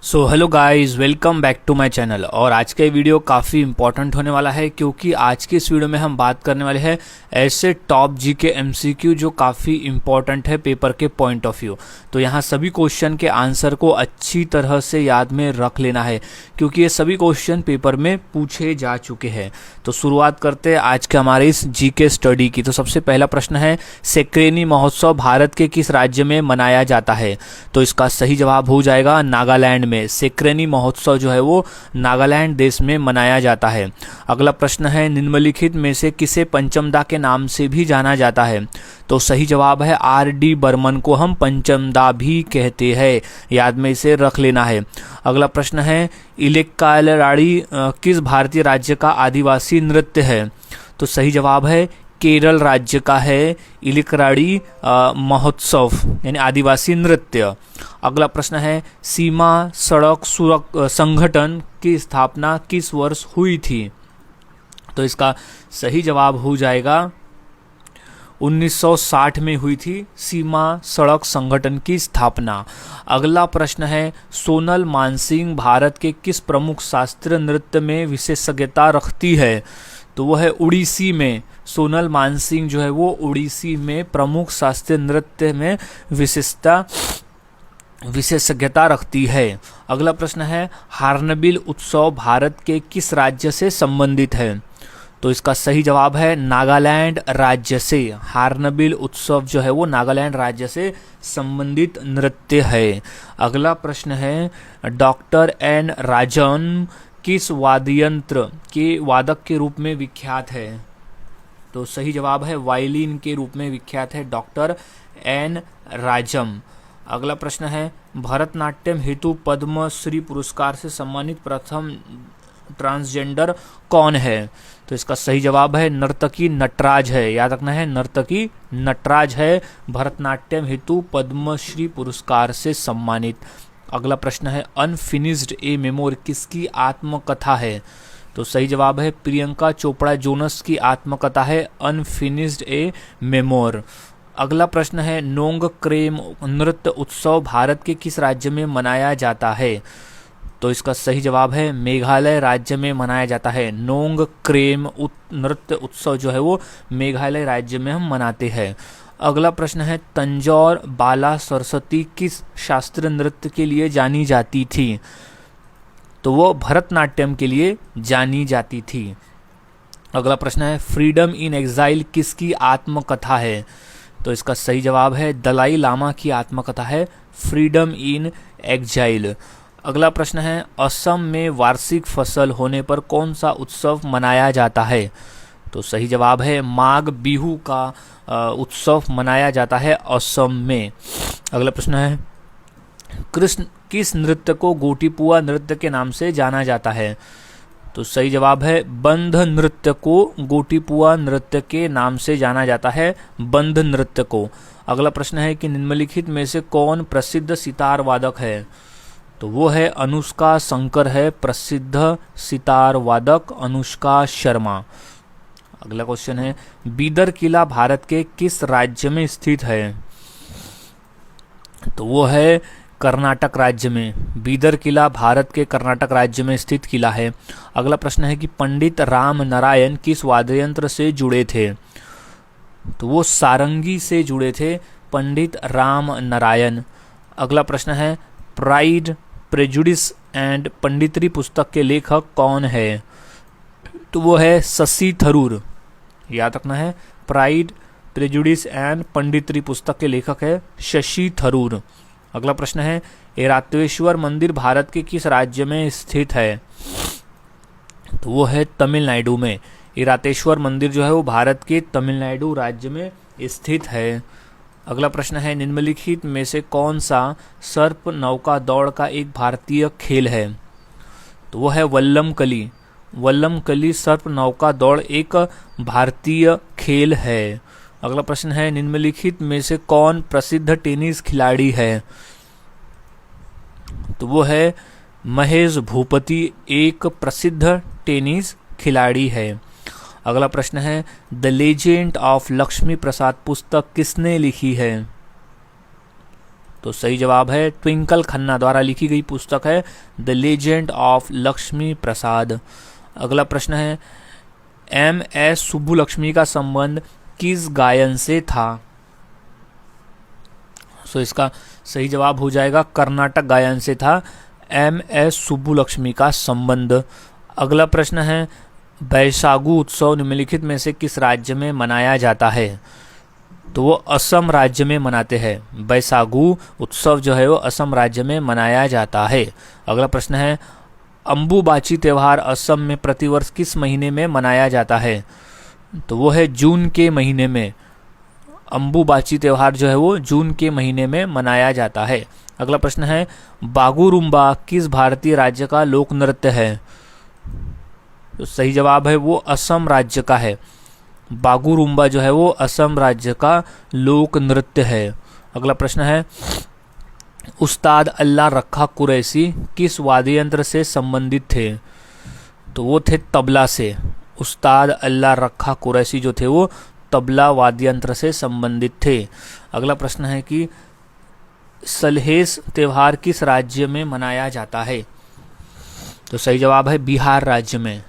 So hello guys, welcome back to my channel. और आज का वीडियो काफ़ी इंपॉर्टेंट होने वाला है क्योंकि आज के इस वीडियो में हम बात करने वाले हैं ऐसे टॉप जीके एमसीक्यू जो काफ़ी इंपॉर्टेंट है पेपर के पॉइंट ऑफ व्यू। तो यहाँ सभी क्वेश्चन के आंसर को अच्छी तरह से याद में रख लेना है क्योंकि ये सभी क्वेश्चन पेपर में पूछे जा चुके हैं। तो शुरुआत करते हैं आज के हमारे इस जीके स्टडी की। तो सबसे पहला प्रश्न है, सेक्रेनी महोत्सव भारत के किस राज्य में मनाया जाता है? तो इसका सही जवाब हो जाएगा नागालैंड में। सेक्रेनी महोत्सव जो है वो नागालैंड देश में मनाया जाता है। अगला प्रश्न है, निम्नलिखित में से किसे पंचमदा के नाम से भी जाना जाता है? तो सही जवाब है आर.डी. बर्मन को हम पंचमदा भी कहते हैं, याद में इसे रख लेना है। अगला प्रश्न है, इलेक्काराडी किस भारतीय राज्य का आदिवासी नृत्य है? तो सही जवाब है केरल राज्य का है इलिकराडी महोत्सव यानी आदिवासी नृत्य। अगला प्रश्न है, सीमा सड़क संगठन की स्थापना किस वर्ष हुई थी? तो इसका सही जवाब हो जाएगा 1960 में हुई थी सीमा सड़क संगठन की स्थापना। अगला प्रश्न है, सोनल मानसिंह भारत के किस प्रमुख शास्त्रीय नृत्य में विशेषज्ञता रखती है? तो वो है उड़ीसी में। सोनल मानसिंह जो है वो उड़ीसी में प्रमुख शास्त्रीय नृत्य में विशेषज्ञता रखती है। अगला प्रश्न है, हार्नबिल उत्सव भारत के किस राज्य से संबंधित है? तो इसका सही जवाब है नागालैंड राज्य से। हार्नबिल उत्सव जो है वो नागालैंड राज्य से संबंधित नृत्य है। अगला प्रश्न है, डॉक्टर एन राजन किस वाद्ययंत्र के वादक के रूप में विख्यात है? तो सही जवाब है वायलिन के रूप में विख्यात है डॉक्टर एन राजम। अगला प्रश्न है, भरतनाट्यम हेतु पद्मश्री पुरस्कार से सम्मानित प्रथम ट्रांसजेंडर कौन है? तो इसका सही जवाब है नर्तकी नटराज है, याद रखना है नर्तकी नटराज है भरतनाट्यम हेतु पद्मश्री पुरस्कार से सम्मानित। अगला प्रश्न है, अनफिनिश्ड ए मेमोर किसकी आत्मकथा है? तो सही जवाब है प्रियंका चोपड़ा जोनस की आत्मकथा है अनफिनिश्ड ए मेमोर। अगला प्रश्न है, नोंग क्रेम नृत्य उत्सव भारत के किस राज्य में मनाया जाता है? तो इसका सही जवाब है मेघालय राज्य में मनाया जाता है। नोंग क्रेम नृत्य उत्सव जो है वो मेघालय राज्य में हम मनाते हैं। अगला प्रश्न है, तंजौर बाला सरस्वती किस शास्त्रीय नृत्य के लिए जानी जाती थी? तो वो भरतनाट्यम के लिए जानी जाती थी। अगला प्रश्न है, फ्रीडम इन एग्जाइल किसकी आत्मकथा है? तो इसका सही जवाब है दलाई लामा की आत्मकथा है फ्रीडम इन एग्जाइल। अगला प्रश्न है, असम में वार्षिक फसल होने पर कौन सा उत्सव मनाया जाता है? तो सही जवाब है माघ बिहू का उत्सव मनाया जाता है असम में। अगला प्रश्न है, कृष्ण किस नृत्य को गोटीपुआ नृत्य के नाम से जाना जाता है? तो सही जवाब है बंध नृत्य को गोटीपुआ नृत्य के नाम से जाना जाता है बंध नृत्य को। अगला प्रश्न है कि निम्नलिखित में से कौन प्रसिद्ध सितार वादक है? तो वो है अनुष्का शंकर है प्रसिद्ध सितार वादक अनुष्का शर्मा। अगला क्वेश्चन है, बीदर किला भारत के किस राज्य में स्थित है? तो वो है कर्नाटक राज्य में। बीदर किला भारत के कर्नाटक राज्य में स्थित किला है। अगला प्रश्न है कि पंडित राम नारायण किस वाद्ययंत्र से जुड़े थे? तो वो सारंगी से जुड़े थे पंडित राम नारायण। अगला प्रश्न है, प्राइड प्रेजुडिस एंड पंडितरी पुस्तक के लेखक कौन है? तो वो है शशि थरूर, याद रखना है प्राइड प्रेजुडिस एंड पंडितरी पुस्तक के लेखक है शशि थरूर। अगला प्रश्न है, ऐरावतेश्वर मंदिर भारत के किस राज्य में स्थित है? तो वो है तमिलनाडु में। ऐरावतेश्वर मंदिर जो है वो भारत के तमिलनाडु राज्य में स्थित है। अगला प्रश्न है, निम्नलिखित में से कौन सा सर्प नौका दौड़ का एक भारतीय खेल है? तो वो है वल्लमकली। वल्लमकली सर्प नौका दौड़ एक भारतीय खेल है। अगला प्रश्न है, निम्नलिखित में से कौन प्रसिद्ध टेनिस खिलाड़ी है? तो वो है महेश भूपति एक प्रसिद्ध टेनिस खिलाड़ी है। अगला प्रश्न है, द लेजेंड ऑफ लक्ष्मी प्रसाद पुस्तक किसने लिखी है? तो सही जवाब है ट्विंकल खन्ना द्वारा लिखी गई पुस्तक है द लेजेंड ऑफ लक्ष्मी प्रसाद। अगला प्रश्न है MS सुब्बुलक्ष्मी का संबंध किस गायन से था? तो इसका सही जवाब हो जाएगा कर्नाटक गायन से था MS सुब्बुलक्ष्मी का संबंध। अगला प्रश्न है बैसागु उत्सव निम्नलिखित में से किस राज्य में मनाया जाता है? तो वो असम राज्य में मनाते हैं। बैसागु उत्सव जो है वो असम राज्य में मनाया जाता है। अगला प्रश्न है अंबुबाची त्यौहार असम में प्रतिवर्ष किस महीने में मनाया जाता है? तो वो है जून के महीने में। अंबुबाची त्यौहार जो है वो जून के महीने में मनाया जाता है। अगला प्रश्न है बागुरुम्बा किस भारतीय राज्य का लोक नृत्य है? तो सही जवाब है वो असम राज्य का है। बागुरुम्बा जो है वो असम राज्य का लोक नृत्य है। अगला प्रश्न है उस्ताद अल्लाह रखा कुरैशी किस वाद्य यंत्र से संबंधित थे? तो वो थे तबला से। उस्ताद अल्लाह रखा कुरैशी जो थे वो तबला वाद्य यंत्र से संबंधित थे। अगला प्रश्न है कि सलहेस त्योहार किस राज्य में मनाया जाता है? तो सही जवाब है बिहार राज्य में।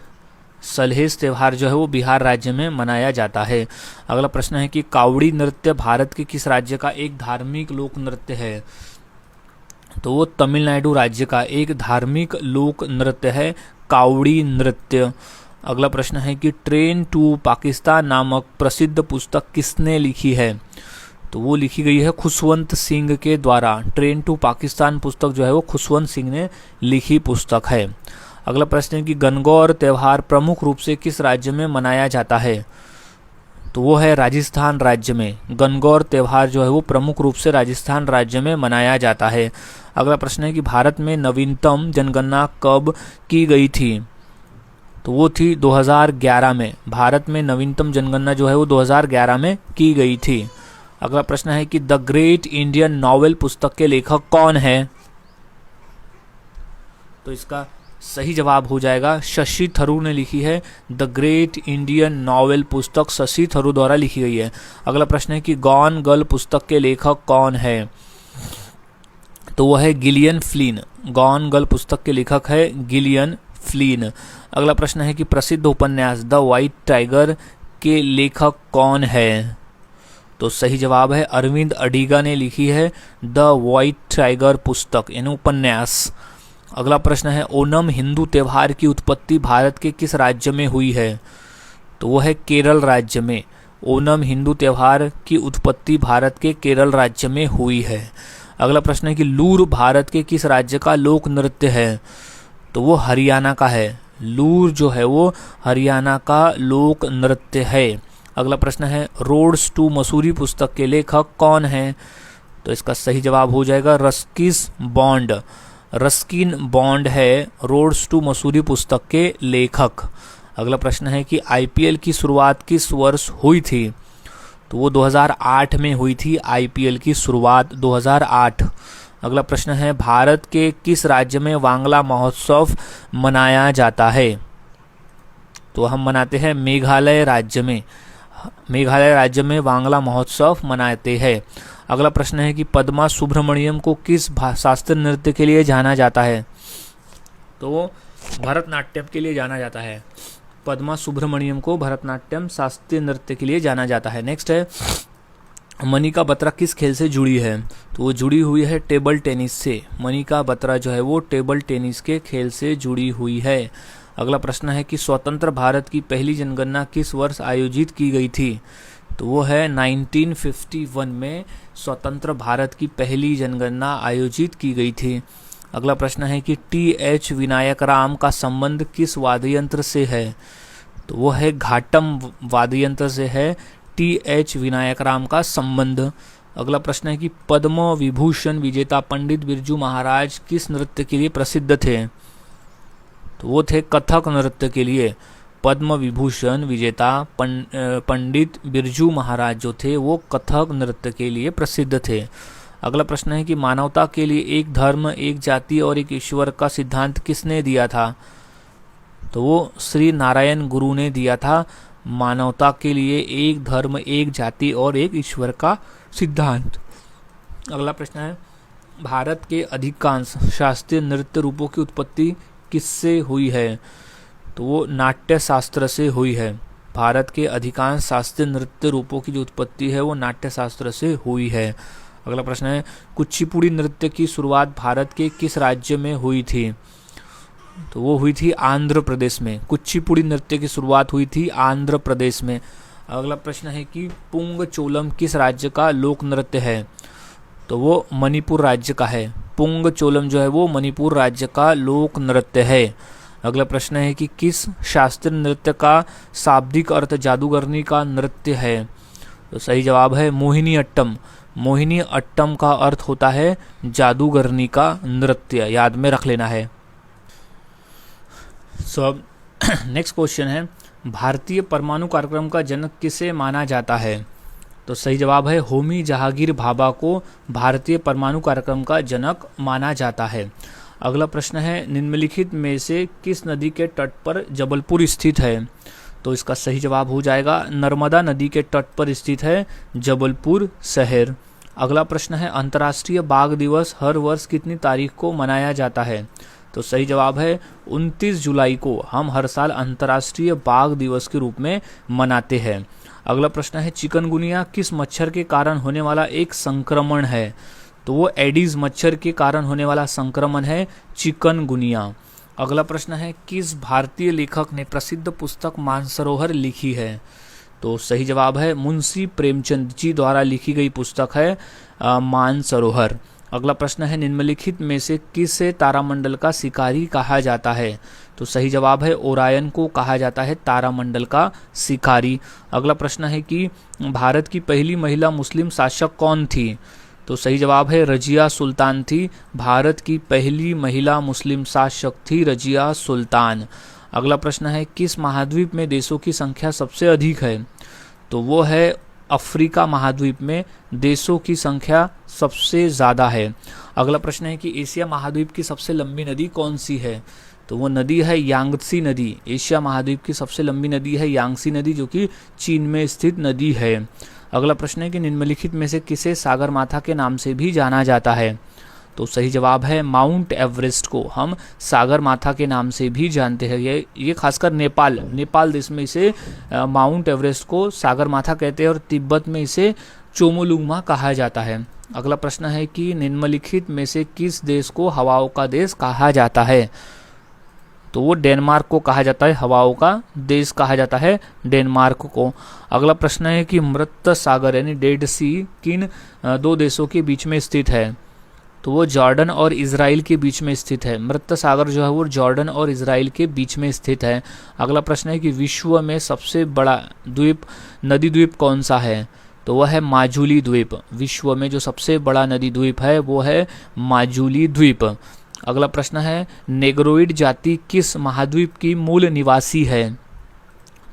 सलहेस त्योहार जो है वो बिहार राज्य में मनाया जाता है। अगला प्रश्न है कि कावड़ी नृत्य भारत के किस राज्य का एक धार्मिक लोक नृत्य है? तो वो तमिलनाडु राज्य का एक धार्मिक लोक नृत्य है कावड़ी नृत्य। अगला प्रश्न है कि ट्रेन टू पाकिस्तान नामक प्रसिद्ध पुस्तक किसने लिखी है? तो वो लिखी गई है खुशवंत सिंह के द्वारा। ट्रेन टू पाकिस्तान पुस्तक जो है वो खुशवंत सिंह ने लिखी पुस्तक है। अगला प्रश्न है कि गणगौर त्यौहार प्रमुख रूप से किस राज्य में मनाया जाता है? तो वो है राजस्थान राज्य में। गणगौर त्यौहार जो है वो प्रमुख रूप से राजस्थान राज्य में मनाया जाता है। अगला प्रश्न है कि भारत में नवीनतम जनगणना कब की गई थी? तो वो थी 2011 में। भारत में नवीनतम जनगणना जो है वो 2011 में की गई थी। अगला प्रश्न है कि द ग्रेट इंडियन नॉवेल पुस्तक के लेखक कौन है? तो इसका सही जवाब हो जाएगा शशि थरूर ने लिखी है। द ग्रेट इंडियन नॉवेल पुस्तक शशि थरूर द्वारा लिखी गई है। अगला प्रश्न है कि गॉन गर्ल पुस्तक के लेखक कौन है? तो वह है गिलियन फ्लिन। गॉन गर्ल पुस्तक के लेखक है गिलियन फ्लिन। अगला प्रश्न है कि प्रसिद्ध उपन्यास द व्हाइट टाइगर के लेखक कौन है? तो सही जवाब है अरविंद अडिगा ने लिखी है द व्हाइट टाइगर पुस्तक यानी उपन्यास। अगला प्रश्न है ओणम हिंदू त्यौहार की उत्पत्ति भारत के किस राज्य में हुई है? तो वो है केरल राज्य में। ओणम हिंदू त्यौहार की उत्पत्ति भारत के केरल राज्य में हुई है। अगला प्रश्न है कि लूर भारत के किस राज्य का लोक नृत्य है? तो वो हरियाणा का है। लूर जो है वो हरियाणा का लोक नृत्य है। अगला प्रश्न है रोड्स टू मसूरी पुस्तक के लेखक कौन है? तो इसका सही जवाब हो जाएगा रस्किस बॉन्ड। रस्किन बॉन्ड है रोड्स टू मसूरी पुस्तक के लेखक। अगला प्रश्न है कि IPL की शुरुआत किस वर्ष हुई थी? तो वो 2008 में हुई थी। IPL की शुरुआत 2008। अगला प्रश्न है भारत के किस राज्य में वांगला महोत्सव मनाया जाता है? तो हम मनाते हैं मेघालय राज्य में। मेघालय राज्य में वांगला महोत्सव मनाते हैं। अगला प्रश्न है कि पद्मा सुब्रमण्यम को किस शास्त्रीय नृत्य के लिए जाना जाता है? तो वो भरतनाट्यम के लिए जाना जाता है। पद्मा सुब्रमण्यम को भरतनाट्यम शास्त्रीय नृत्य के लिए जाना जाता है। नेक्स्ट है मनिका बत्रा किस खेल से जुड़ी है? तो वो जुड़ी हुई है टेबल टेनिस से। मनिका बत्रा जो है वो टेबल टेनिस के खेल से जुड़ी हुई है। अगला प्रश्न है कि स्वतंत्र भारत की पहली जनगणना किस वर्ष आयोजित की गई थी? तो वो है 1951 में स्वतंत्र भारत की पहली जनगणना आयोजित की गई थी। अगला प्रश्न है कि TH विनायक राम का संबंध किस वाद्य यंत्र से है? तो वो है घाटम वाद्य यंत्र से है TH विनायक राम का संबंध। अगला प्रश्न है कि पद्म विभूषण विजेता पंडित बिरजू महाराज किस नृत्य के लिए प्रसिद्ध थे? तो वो थे कथक नृत्य के लिए। पद्म विभूषण विजेता पंडित बिरजू महाराज जो थे वो कथक नृत्य के लिए प्रसिद्ध थे। अगला प्रश्न है कि मानवता के लिए एक धर्म एक जाति और एक ईश्वर का सिद्धांत किसने दिया था? तो वो श्री नारायण गुरु ने दिया था। मानवता के लिए एक धर्म एक जाति और एक ईश्वर का सिद्धांत। अगला प्रश्न है भारत के अधिकांश शास्त्रीय नृत्य रूपों की उत्पत्ति किससे हुई है? तो वो नाट्य शास्त्र से हुई है। भारत के अधिकांश शास्त्रीय नृत्य रूपों की जो उत्पत्ति है वो नाट्य शास्त्र से हुई है। अगला प्रश्न है, कुचिपुड़ी नृत्य की शुरुआत भारत के किस राज्य में हुई थी? तो वो हुई थी आंध्र प्रदेश में। कुचिपुड़ी नृत्य की शुरुआत हुई थी आंध्र प्रदेश में। अगला प्रश्न है कि पुंग चोलम किस राज्य का लोक नृत्य है? तो वो मणिपुर राज्य का है। पुंग चोलम जो है वो मणिपुर राज्य का लोक नृत्य है। अगला प्रश्न है कि किस शास्त्रीय नृत्य का शाब्दिक अर्थ जादूगरनी का नृत्य है? तो सही जवाब है मोहिनी अट्टम। मोहिनी अट्टम का अर्थ होता है जादूगरनी का नृत्य, याद में रख लेना है। अब नेक्स्ट क्वेश्चन है, भारतीय परमाणु कार्यक्रम का जनक किसे माना जाता है? तो सही जवाब है होमी जहांगीर भाभा को भारतीय परमाणु कार्यक्रम का जनक माना जाता है। अगला प्रश्न है, निम्नलिखित में से किस नदी के तट पर जबलपुर स्थित है? तो इसका सही जवाब हो जाएगा नर्मदा नदी के तट पर स्थित है जबलपुर शहर। अगला प्रश्न है, अंतर्राष्ट्रीय बाघ दिवस हर वर्ष कितनी तारीख को मनाया जाता है? तो सही जवाब है 29 जुलाई को हम हर साल अंतर्राष्ट्रीय बाघ दिवस के रूप में मनाते हैं। अगला प्रश्न है, चिकनगुनिया किस मच्छर के कारण होने वाला एक संक्रमण है? तो वो एडीज मच्छर के कारण होने वाला संक्रमण है चिकनगुनिया। अगला प्रश्न है, किस भारतीय लेखक ने प्रसिद्ध पुस्तक मानसरोवर लिखी है? तो सही जवाब है मुंशी प्रेमचंद जी द्वारा लिखी गई पुस्तक है मानसरोवर। अगला प्रश्न है, निम्नलिखित में से किसे तारामंडल का शिकारी कहा जाता है? तो सही जवाब है ओरायन को कहा जाता है तारामंडल का शिकारी। अगला प्रश्न है कि भारत की पहली महिला मुस्लिम शासक कौन थी? तो सही जवाब है रजिया सुल्तान थी। भारत की पहली महिला मुस्लिम शासक थी रजिया सुल्तान। अगला प्रश्न है, किस महाद्वीप में देशों की संख्या सबसे अधिक है? तो वो है अफ्रीका महाद्वीप में देशों की संख्या सबसे ज़्यादा है। अगला प्रश्न है कि एशिया महाद्वीप की सबसे लंबी नदी कौन सी है? तो वो नदी है यांगत्सी नदी। एशिया महाद्वीप की सबसे लंबी नदी है यांगत्सी नदी, जो कि चीन में स्थित नदी है। अगला प्रश्न है कि निम्नलिखित में से किसे सागरमाथा के नाम से भी जाना जाता है? तो सही जवाब है माउंट एवरेस्ट को हम सागरमाथा के नाम से भी जानते हैं। ये खासकर नेपाल देश में इसे माउंट एवरेस्ट को सागरमाथा कहते हैं और तिब्बत में इसे चोमोलुंगमा कहा जाता है। अगला प्रश्न है कि निम्नलिखित में से किस देश को हवाओं का देश कहा जाता है? तो वो डेनमार्क को कहा जाता है, हवाओं का देश कहा जाता है डेनमार्क को। अगला प्रश्न है कि मृत सागर यानी डेड सी किन दो देशों के बीच में स्थित है? तो वो जॉर्डन और इजराइल के बीच में स्थित है। मृत सागर जो है वो जॉर्डन और इजराइल के बीच में स्थित है। अगला प्रश्न है कि विश्व में सबसे बड़ा नदी द्वीप कौन सा है? तो वह है माजुली द्वीप। विश्व में जो सबसे बड़ा नदी द्वीप है वो है माजुली द्वीप। अगला प्रश्न है, नेग्रोइड जाति किस महाद्वीप की मूल निवासी है?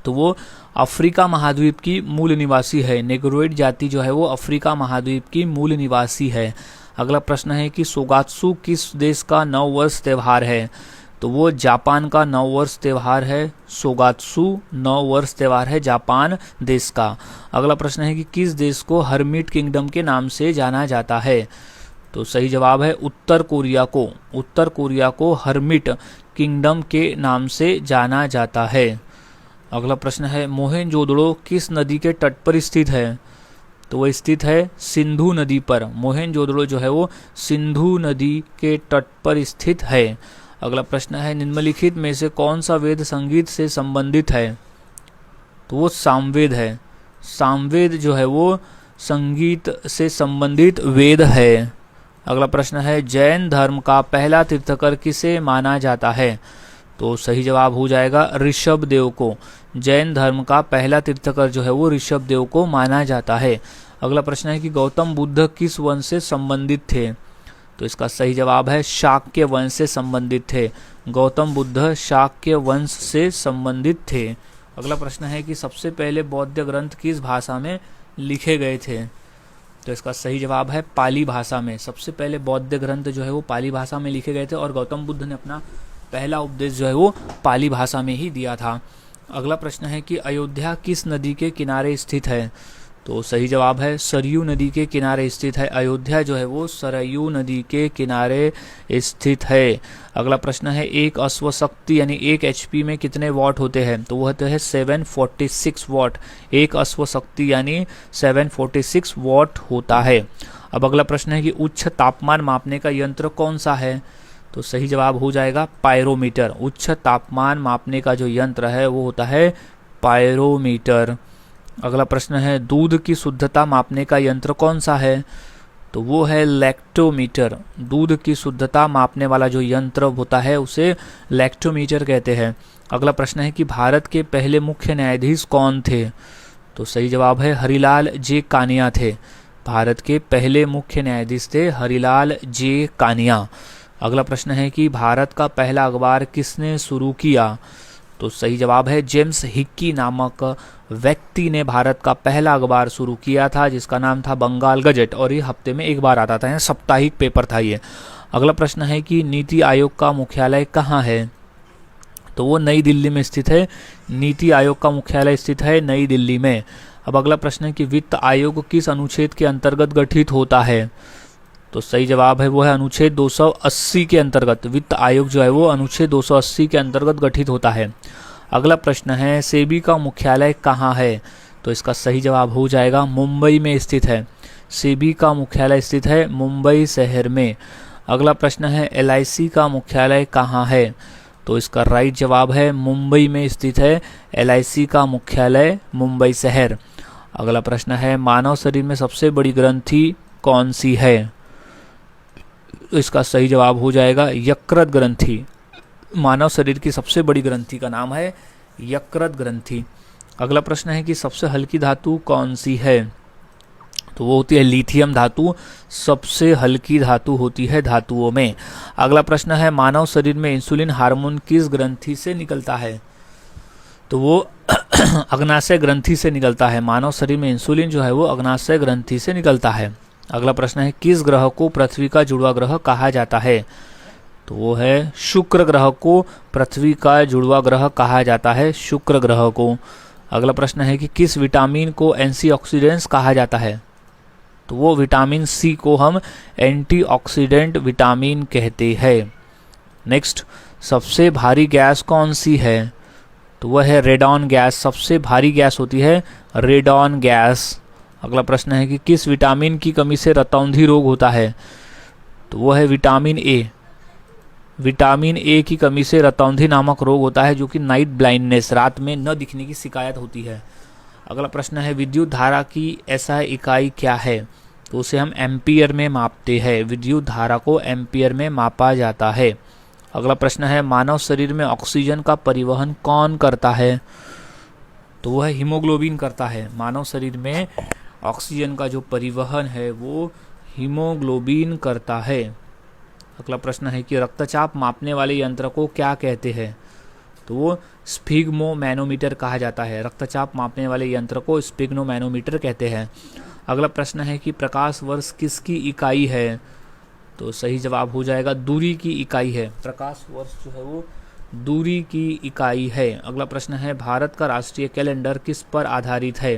तो वो अफ्रीका महाद्वीप की मूल निवासी है। नेग्रोइड जाति जो है वो अफ्रीका महाद्वीप की मूल निवासी है। अगला प्रश्न है कि सोगात्सु किस देश का नववर्ष त्यौहार है? तो वो जापान का नववर्ष त्यौहार है। सोगात्सु नववर्ष त्यौहार है जापान देश का। अगला प्रश्न है कि किस देश को हर्मिट किंगडम के नाम से जाना जाता है? तो सही जवाब है उत्तर कोरिया को हर्मिट किंगडम के नाम से जाना जाता है। अगला प्रश्न है, मोहेनजोदड़ो किस नदी के तट पर स्थित है? तो वह स्थित है सिंधु नदी पर। मोहेनजोदड़ो जो है वो सिंधु नदी के तट पर स्थित है। अगला प्रश्न है, निम्नलिखित में से कौन सा वेद संगीत से संबंधित है? तो वो सामवेद है। सामवेद जो है वो संगीत से संबंधित वेद है। अगला प्रश्न है, जैन धर्म का पहला तीर्थकर किसे माना जाता है? तो सही जवाब हो जाएगा ऋषभदेव को। जैन धर्म का पहला तीर्थकर जो है वो ऋषभदेव को माना जाता है। अगला प्रश्न है कि गौतम बुद्ध किस वंश से संबंधित थे? तो इसका सही जवाब है शाक्य वंश से संबंधित थे। गौतम बुद्ध शाक्य वंश से संबंधित थे। अगला प्रश्न है कि सबसे पहले बौद्ध ग्रंथ किस भाषा में लिखे गए थे? तो इसका सही जवाब है पाली भाषा में। सबसे पहले बौद्ध ग्रंथ जो है वो पाली भाषा में लिखे गए थे और गौतम बुद्ध ने अपना पहला उपदेश जो है वो पाली भाषा में ही दिया था। अगला प्रश्न है कि अयोध्या किस नदी के किनारे स्थित है? तो सही जवाब है सरयू नदी के किनारे स्थित है। अयोध्या जो है वो सरयू नदी के किनारे स्थित है। अगला प्रश्न है एक अश्वशक्ति यानी 1 HP में कितने वॉट होते हैं? तो वो होते हैं 746 वॉट। एक अश्वशक्ति यानी 746 वॉट होता है। अब अगला प्रश्न है कि उच्च तापमान मापने का यंत्र कौन सा है? तो सही जवाब हो जाएगा पायरोमीटर। उच्च तापमान मापने का जो यंत्र है वो होता है पायरोमीटर। अगला प्रश्न है दूध की शुद्धता मापने का यंत्र कौन सा है? तो वो है लैक्टोमीटर। दूध की शुद्धता मापने वाला जो यंत्र होता है उसे लैक्टोमीटर कहते हैं। अगला प्रश्न है कि भारत के पहले मुख्य न्यायाधीश कौन थे? तो सही जवाब है हरिलाल जे कानिया थे। भारत के पहले मुख्य न्यायाधीश थे हरिलाल जे कानिया। अगला प्रश्न है कि भारत का पहला अखबार किसने शुरू किया? तो सही जवाब है जेम्स हिक्की नामक व्यक्ति ने भारत का पहला अखबार शुरू किया था जिसका नाम था बंगाल गजट, और ये हफ्ते में एक बार आता था, साप्ताहिक पेपर था ये। अगला प्रश्न है कि नीति आयोग का मुख्यालय कहाँ है? तो वो नई दिल्ली में स्थित है। नीति आयोग का मुख्यालय स्थित है नई दिल्ली में। अब अगला प्रश्न है कि वित्त आयोग किस अनुच्छेद के अंतर्गत गठित होता है? तो सही जवाब है वो है अनुच्छेद 280 के अंतर्गत। वित्त आयोग जो है वो अनुच्छेद 280 के अंतर्गत गठित होता है। अगला प्रश्न है सेबी का मुख्यालय कहाँ है? तो इसका सही जवाब हो जाएगा मुंबई में स्थित है। सेबी का मुख्यालय स्थित है मुंबई शहर में। अगला प्रश्न है LIC का मुख्यालय कहाँ है? तो इसका राइट जवाब है मुंबई में स्थित है LIC का मुख्यालय मुंबई शहर। अगला प्रश्न है मानव शरीर में सबसे बड़ी ग्रंथि कौन सी है? तो इसका सही जवाब हो जाएगा यकृत ग्रंथि। मानव शरीर की सबसे बड़ी ग्रंथि का नाम है यकृत ग्रंथि। अगला प्रश्न है कि सबसे हल्की धातु कौन सी है? तो वो होती है लिथियम धातु। सबसे हल्की धातु होती है धातुओं में। अगला प्रश्न है मानव शरीर में इंसुलिन हार्मोन किस ग्रंथि से निकलता है? तो वो अग्नाशय ग्रंथि से निकलता है। मानव शरीर में इंसुलिन जो है वो अग्नाशय ग्रंथि से निकलता है। अगला प्रश्न है किस ग्रह को पृथ्वी का जुड़वा ग्रह कहा जाता है? तो वो है शुक्र ग्रह को पृथ्वी का जुड़वा ग्रह कहा जाता है, शुक्र ग्रह को। अगला प्रश्न है कि किस विटामिन को एंटीऑक्सीडेंट्स कहा जाता है? तो वो विटामिन सी को हम एंटीऑक्सीडेंट विटामिन कहते हैं। नेक्स्ट, सबसे भारी गैस कौन सी है? तो वह है रेडॉन गैस। सबसे भारी गैस होती है रेडॉन गैस। अगला प्रश्न है कि किस विटामिन की कमी से रतौंधी रोग होता है? तो वह है विटामिन ए। विटामिन ए की कमी से रतौंधी नामक रोग होता है जो कि नाइट ब्लाइंडनेस, रात में न दिखने की शिकायत होती है। अगला प्रश्न है विद्युत धारा की SI इकाई क्या है? तो उसे हम एम्पियर में मापते हैं। विद्युत धारा को एम्पियर में मापा जाता है। अगला प्रश्न है मानव शरीर में ऑक्सीजन का परिवहन कौन करता है? तो वह हीमोग्लोबिन करता है। मानव शरीर में ऑक्सीजन का जो परिवहन है वो हीमोग्लोबिन करता है। अगला प्रश्न है कि रक्तचाप मापने वाले यंत्र को क्या कहते हैं? तो वो स्फिग्मोमैनोमीटर कहा जाता है। रक्तचाप मापने वाले यंत्र को स्फिग्मोमैनोमीटर कहते हैं। अगला प्रश्न है कि प्रकाश वर्ष किसकी इकाई है? तो सही जवाब हो जाएगा दूरी की इकाई है। प्रकाश वर्ष जो है वो दूरी की इकाई है। अगला प्रश्न है भारत का राष्ट्रीय कैलेंडर किस पर आधारित है?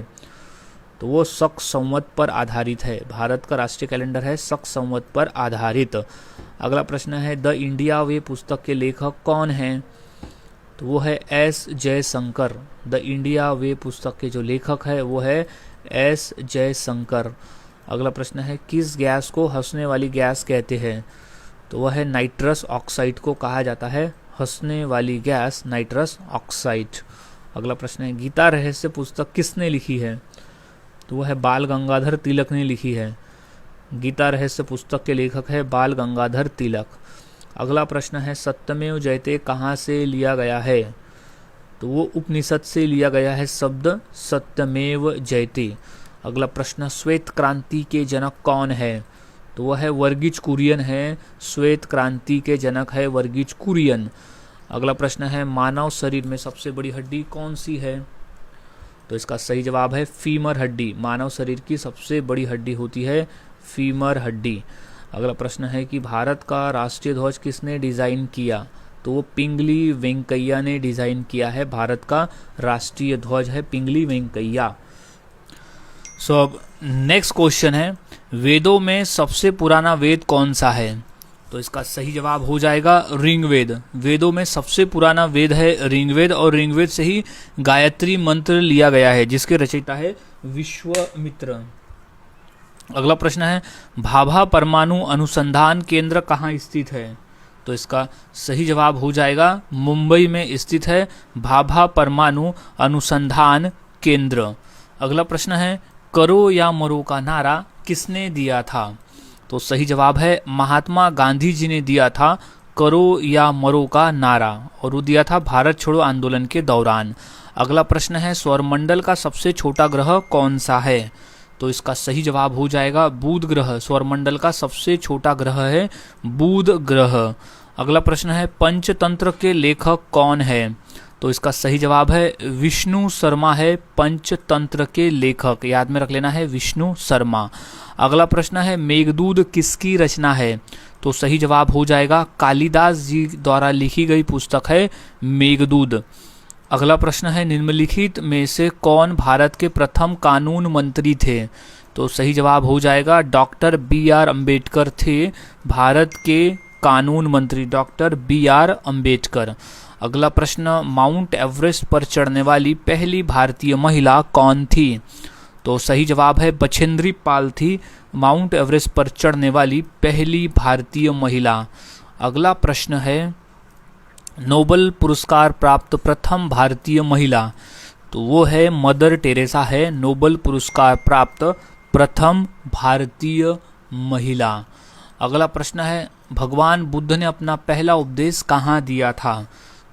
तो वो शक संवत पर आधारित है। भारत का राष्ट्रीय कैलेंडर है शक संवत पर आधारित। अगला प्रश्न है द इंडिया वे पुस्तक के लेखक कौन हैं? तो वो है S जयशंकर। द इंडिया वे पुस्तक के जो लेखक है वो है S जयशंकर। अगला प्रश्न है किस गैस को हंसने वाली गैस कहते हैं? तो वह है नाइट्रस ऑक्साइड को कहा जाता है हंसने वाली गैस, नाइट्रस ऑक्साइड। अगला प्रश्न है गीता रहस्य पुस्तक किसने लिखी है? तो वह है बाल गंगाधर तिलक ने लिखी है। गीता रहस्य पुस्तक के लेखक है बाल गंगाधर तिलक। अगला प्रश्न है सत्यमेव जयते कहाँ से लिया गया है? तो वो उपनिषद से लिया गया है शब्द सत्यमेव जयते। अगला प्रश्न श्वेत क्रांति के जनक कौन है? तो वह है वर्गीज कुरियन है। श्वेत क्रांति के जनक है वर्गीज कुरियन। अगला प्रश्न है मानव शरीर में सबसे बड़ी हड्डी कौन सी है? तो इसका सही जवाब है फीमर हड्डी। मानव शरीर की सबसे बड़ी हड्डी होती है फीमर हड्डी। अगला प्रश्न है कि भारत का राष्ट्रीय ध्वज किसने डिज़ाइन किया? तो वो पिंगली वेंकैया ने डिज़ाइन किया है। भारत का राष्ट्रीय ध्वज है पिंगली वेंकैया। सो अब नेक्स्ट क्वेश्चन है, वेदों में सबसे पुराना वेद कौन सा है? तो इसका सही जवाब हो जाएगा ऋग्वेद। वेदों में सबसे पुराना वेद है ऋग्वेद, और ऋग्वेद से ही गायत्री मंत्र लिया गया है, जिसके रचयिता है विश्वामित्र। अगला प्रश्न है, भाभा परमाणु अनुसंधान केंद्र कहाँ स्थित है? तो इसका सही जवाब हो जाएगा मुंबई में स्थित है भाभा परमाणु अनुसंधान केंद्र। अगला प्रश्न है, करो या मरो का नारा किसने दिया था? तो सही जवाब है महात्मा गांधी जी ने दिया था करो या मरो का नारा, और वो दिया था भारत छोड़ो आंदोलन के दौरान। अगला प्रश्न है, सौरमंडल का सबसे छोटा ग्रह कौन सा है? तो इसका सही जवाब हो जाएगा बुध ग्रह। सौरमंडल का सबसे छोटा ग्रह है बुध ग्रह। अगला प्रश्न है, पंचतंत्र के लेखक कौन है? तो इसका सही जवाब है विष्णु शर्मा है पंचतंत्र के लेखक, याद में रख लेना है विष्णु शर्मा। अगला प्रश्न है, मेघदूत किसकी रचना है? तो सही जवाब हो जाएगा कालिदास जी द्वारा लिखी गई पुस्तक है मेघदूत। अगला प्रश्न है, निम्नलिखित में से कौन भारत के प्रथम कानून मंत्री थे? तो सही जवाब हो जाएगा डॉक्टर B.R. अम्बेडकर थे भारत के कानून मंत्री, डॉक्टर B.R. अम्बेडकर। अगला प्रश्न, माउंट एवरेस्ट पर चढ़ने वाली पहली भारतीय महिला कौन थी? तो सही जवाब है बछेंद्री पाल थी माउंट एवरेस्ट पर चढ़ने वाली पहली भारतीय महिला। अगला प्रश्न है, नोबेल पुरस्कार प्राप्त प्रथम भारतीय महिला? तो वो है मदर टेरेसा है नोबेल पुरस्कार प्राप्त प्रथम भारतीय महिला। अगला प्रश्न है, भगवान बुद्ध ने अपना पहला उपदेश कहाँ दिया था?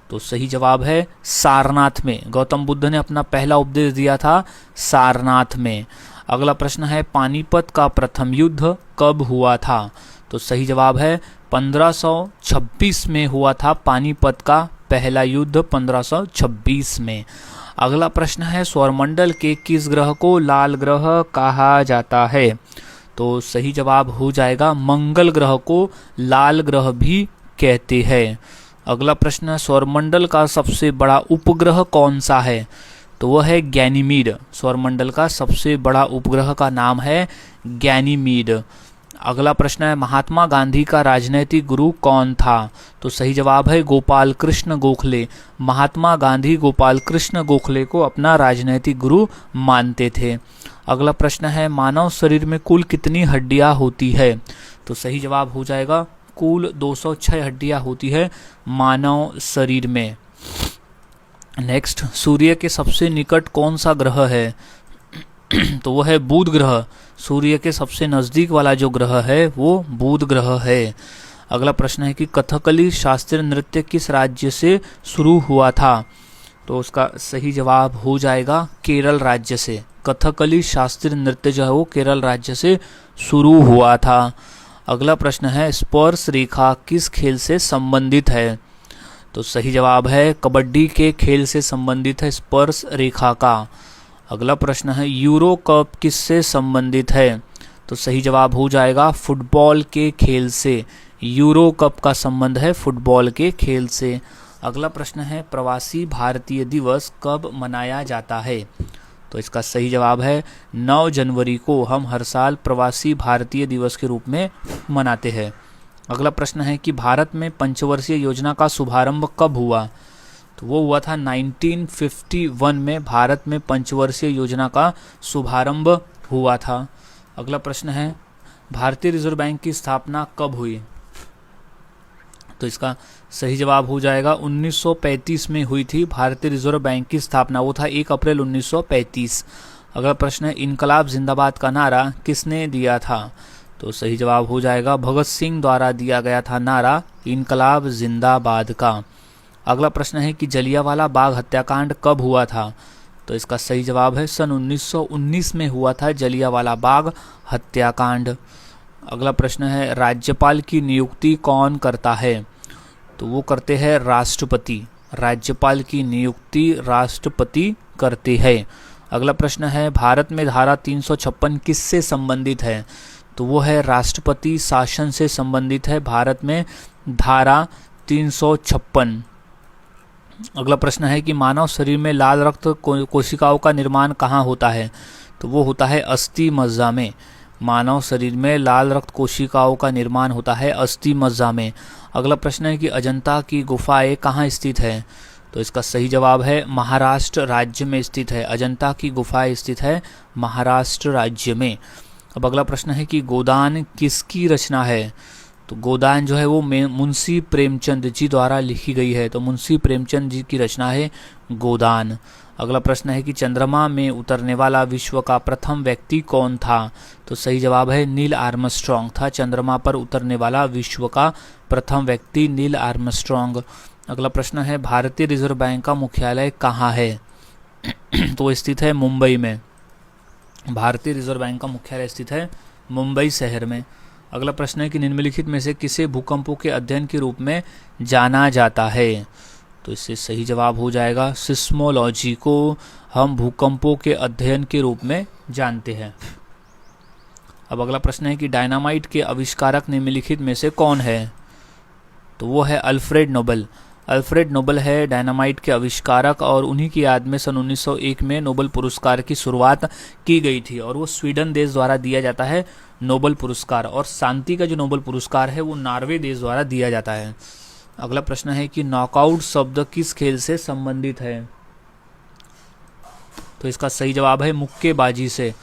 तो सही जवाब है सारनाथ में। गौतम बुद्ध ने अपना पहला उपदेश दिया था सारनाथ में। अगला प्रश्न है, पानीपत का प्रथम युद्ध कब हुआ था? तो सही जवाब है 1526 में हुआ था पानीपत का पहला युद्ध 1526 में। अगला प्रश्न है, सौरमंडल के किस ग्रह को लाल ग्रह कहा जाता है? तो सही जवाब हो जाएगा मंगल ग्रह को लाल ग्रह भी कहते हैं। अगला प्रश्न, सौरमंडल का सबसे बड़ा उपग्रह कौन सा है? तो वह है गैनीमीड। सौरमंडल का सबसे बड़ा उपग्रह का नाम है गैनीमीड। अगला प्रश्न है, महात्मा गांधी का राजनैतिक गुरु कौन था? तो सही जवाब है गोपाल कृष्ण गोखले। महात्मा गांधी गोपाल कृष्ण गोखले को अपना राजनैतिक गुरु मानते थे। अगला प्रश्न है, मानव शरीर में कुल कितनी हड्डियां होती है? तो सही जवाब हो जाएगा कुल 206 हड्डियां होती है मानव शरीर में। नेक्स्ट, सूर्य के सबसे निकट कौन सा ग्रह है? तो वो है बुध ग्रह। सूर्य के सबसे नजदीक वाला जो ग्रह है वो बुध ग्रह है। अगला प्रश्न है कि कथकली शास्त्रीय नृत्य किस राज्य से शुरू हुआ था? तो उसका सही जवाब हो जाएगा केरल राज्य से। कथकली शास्त्रीय नृत्य जो है वो केरल राज्य से शुरू हुआ था। अगला प्रश्न है, स्पर्श रेखा किस खेल से संबंधित है? तो सही जवाब है कबड्डी के खेल से संबंधित है स्पर्श रेखा का। अगला प्रश्न है, यूरो कप किससे संबंधित है? तो सही जवाब हो जाएगा फुटबॉल के खेल से। यूरो कप का संबंध है फुटबॉल के खेल से। अगला प्रश्न है, प्रवासी भारतीय दिवस कब मनाया जाता है? तो इसका सही जवाब है 9 जनवरी को हम हर साल प्रवासी भारतीय दिवस के रूप में मनाते हैं। अगला प्रश्न है कि भारत में पंचवर्षीय योजना का शुभारंभ कब हुआ? तो वो हुआ था 1951 में भारत में पंचवर्षीय योजना का शुभारंभ हुआ था। अगला प्रश्न है, भारतीय रिजर्व बैंक की स्थापना कब हुई? तो इसका सही जवाब हो जाएगा 1935 में हुई थी भारतीय रिजर्व बैंक की स्थापना, वो था 1 अप्रैल 1935। अगला प्रश्न है, इनकलाब जिंदाबाद का नारा किसने दिया था? तो सही जवाब हो जाएगा भगत सिंह द्वारा दिया गया था नारा इनकलाब जिंदाबाद का। अगला प्रश्न है कि जलियांवाला बाग हत्याकांड कब हुआ था? तो इसका सही जवाब है सन 1919 में हुआ था जलियांवाला बाग हत्याकांड। अगला प्रश्न है, राज्यपाल की नियुक्ति कौन करता है? तो वो करते हैं राष्ट्रपति। राज्यपाल की नियुक्ति राष्ट्रपति करते हैं। अगला प्रश्न है, भारत में धारा 356 किससे संबंधित है? तो वो है राष्ट्रपति शासन से संबंधित है भारत में धारा 356। अगला प्रश्न है कि मानव शरीर में लाल रक्त कोशिकाओं का निर्माण कहाँ होता है? तो वो होता है अस्थि मज्जा में। मानव शरीर में लाल रक्त कोशिकाओं का निर्माण होता है अस्थि मज्जा में। अगला प्रश्न है कि अजंता की गुफाएं कहाँ स्थित है? तो इसका सही जवाब है महाराष्ट्र राज्य में स्थित है। अजंता की गुफाएं स्थित है महाराष्ट्र राज्य में। अब अगला प्रश्न है कि गोदान किसकी रचना है? तो गोदान जो है वो मुंशी प्रेमचंद जी द्वारा लिखी गई है। तो मुंशी प्रेमचंद जी की रचना है गोदान। अगला प्रश्न है कि चंद्रमा में उतरने वाला विश्व का प्रथम व्यक्ति कौन था? तो सही जवाब है नील आर्मस्ट्रॉन्ग था चंद्रमा पर उतरने वाला विश्व का प्रथम व्यक्ति नील आर्मस्ट्रॉन्ग। अगला प्रश्न है भारतीय रिजर्व बैंक का मुख्यालय कहाँ है? तो स्थित है मुंबई में। भारतीय रिजर्व बैंक का मुख्यालय स्थित है मुंबई शहर में। अगला प्रश्न है कि निम्नलिखित में से किसे भूकंपों के अध्ययन के रूप में जाना जाता है? तो इससे सही जवाब हो जाएगा सिस्मोलॉजी को हम भूकंपों के अध्ययन के रूप में जानते हैं। अब अगला प्रश्न है कि डायनामाइट के आविष्कारक निम्नलिखित में से कौन है? तो वो है अल्फ्रेड नोबेल। अल्फ्रेड नोबेल है डायनामाइट के आविष्कारक और उन्हीं की याद में सन 1901 में नोबेल पुरस्कार की शुरुआत की गई थी और वो स्वीडन देश द्वारा दिया जाता है नोबेल पुरस्कार, और शांति का जो नोबेल पुरस्कार है वो नॉर्वे देश द्वारा दिया जाता है। अगला प्रश्न है कि नॉकआउट शब्द किस खेल से संबंधित है? तो इसका सही जवाब है मुक्केबाजी से।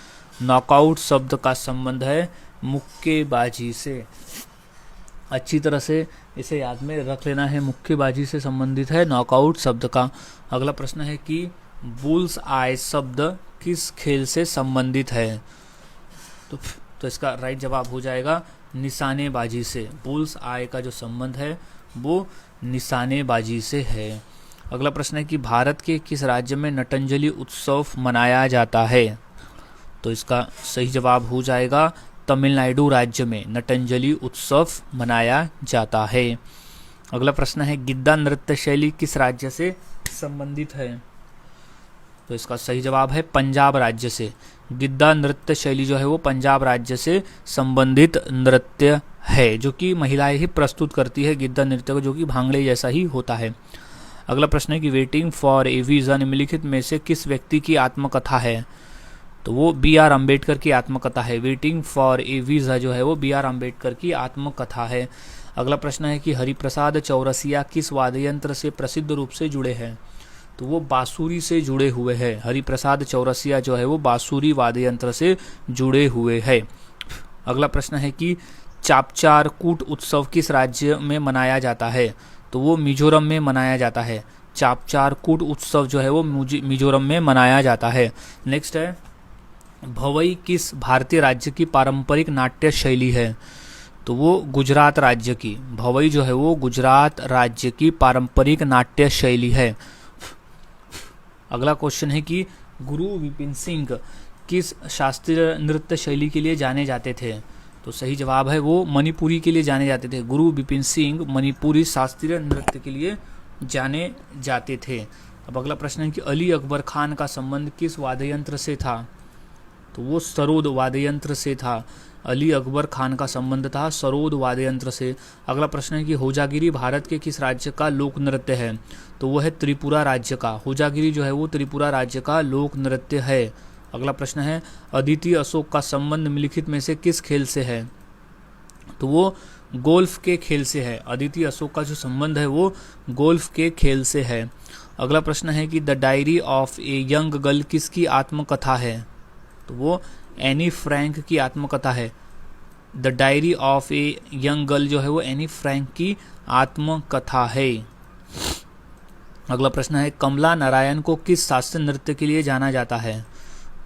नॉकआउट शब्द का संबंध है मुक्केबाजी से। अच्छी तरह से इसे याद में रख लेना है, मुक्केबाजी से संबंधित है नॉकआउट शब्द का। अगला प्रश्न है कि बुल्स आई शब्द किस खेल से संबंधित है? तो इसका राइट जवाब हो जाएगा निशानेबाजी से। बुल्स आई का जो संबंध है वो निशानेबाजी से है। अगला प्रश्न है कि भारत के किस राज्य में नटंजलि उत्सव मनाया जाता है? तो इसका सही जवाब हो जाएगा तमिलनाडु राज्य में नटंजलि उत्सव मनाया जाता है। अगला प्रश्न है गिद्दा नृत्य शैली किस राज्य से संबंधित है? तो इसका सही जवाब है पंजाब राज्य से। गिद्दा नृत्य शैली जो है वो पंजाब राज्य से संबंधित नृत्य है, जो कि महिलाएं ही प्रस्तुत करती है गिद्दा नृत्य को, जो कि भांगड़े जैसा ही होता है। अगला प्रश्न है कि वेटिंग फॉर ए वीज़ा निम्नलिखित में से किस व्यक्ति की आत्मकथा है? तो वो B.R. अम्बेडकर की आत्मकथा है। वेटिंग फॉर ए वीज़ा जो है वो B.R. अम्बेडकर की आत्मकथा है। अगला प्रश्न है कि हरिप्रसाद चौरसिया किस वाद्य यंत्र से प्रसिद्ध रूप से जुड़े हैं? तो वो बांसुरी से जुड़े हुए हैं। हरिप्रसाद चौरसिया जो है वो बांसुरी वाद्य यंत्र से जुड़े हुए हैं। अगला प्रश्न है कि चापचार कूट उत्सव किस राज्य में मनाया जाता है? तो वो मिजोरम में मनाया जाता है। चापचार कूट उत्सव जो है वो मिजोरम में मनाया जाता है। नेक्स्ट है भवई किस भारतीय राज्य की पारंपरिक नाट्य शैली है? तो वो गुजरात राज्य की। भवई जो है वो गुजरात राज्य की पारंपरिक नाट्य शैली है। अगला क्वेश्चन है कि गुरु विपिन सिंह किस शास्त्रीय नृत्य शैली के लिए जाने जाते थे? तो सही जवाब है वो मणिपुरी के लिए जाने जाते थे। गुरु विपिन सिंह मणिपुरी शास्त्रीय नृत्य के लिए जाने जाते थे। अब अगला प्रश्न है कि अली अकबर खान का संबंध किस वाद्य यंत्र से था? तो वो सरोद वाद्य यंत्र से था। अली अकबर खान का संबंध था सरोद वाद्य यंत्र से। अगला प्रश्न है कि होजागिरी भारत के किस राज्य का लोक नृत्य है? तो वो है त्रिपुरा राज्य का। होजागिरी जो है वो त्रिपुरा राज्य का लोक नृत्य है। अगला प्रश्न है अदिति अशोक का संबंध निम्नलिखित में से किस खेल से है? तो वो गोल्फ के खेल से है। अदिति अशोक का जो संबंध है वो गोल्फ के खेल से है। अगला प्रश्न है कि the diary of a young girl किसकी आत्मकथा है? तो वो एनी फ्रैंक की आत्मकथा है। The diary of a young girl जो है वो एनी फ्रैंक की आत्मकथा है। अगला प्रश्न है कमला नारायण को किस शास्त्रीय नृत्य के लिए जाना जाता है?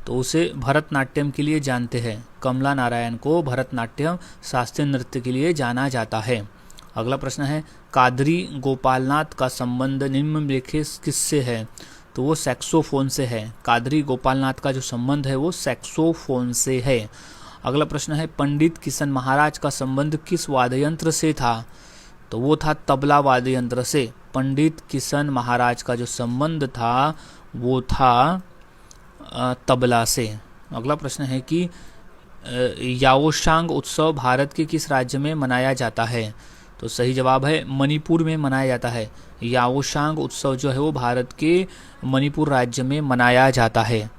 तो उसे भरतनाट्यम के लिए जानते हैं। कमला नारायण को भरतनाट्यम शास्त्रीय नृत्य के लिए जाना जाता है। अगला प्रश्न है कादरी गोपालनाथ का संबंध निम्नलिखित किससे है? तो वो सैक्सोफोन से है। कादरी गोपालनाथ का जो संबंध है वो सैक्सोफोन से है। अगला प्रश्न है पंडित किशन महाराज का संबंध किस वाद्य यंत्र से था? तो वो था तबला वाद्य यंत्र से। पंडित किशन महाराज का जो संबंध था वो था तबला से। अगला प्रश्न है कि याओशांग उत्सव भारत के किस राज्य में मनाया जाता है? तो सही जवाब है मणिपुर में मनाया जाता है। याओशांग उत्सव जो है वो भारत के मणिपुर राज्य में मनाया जाता है।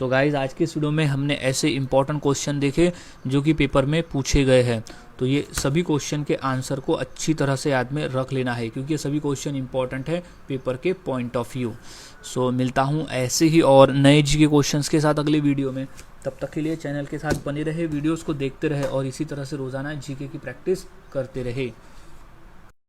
सो गाइज आज के इस वीडियो में हमने ऐसे इंपॉर्टेंट क्वेश्चन देखे जो कि पेपर में पूछे गए हैं। तो ये सभी क्वेश्चन के आंसर को अच्छी तरह से याद में रख लेना है क्योंकि ये सभी क्वेश्चन इंपॉर्टेंट है पेपर के पॉइंट ऑफ व्यू। सो मिलता हूँ ऐसे ही और नए जी के क्वेश्चंस के साथ अगले वीडियो में। तब तक के लिए चैनल के साथ बने रहे, वीडियोस को देखते रहे और इसी तरह से रोज़ाना जीके की प्रैक्टिस करते रहे।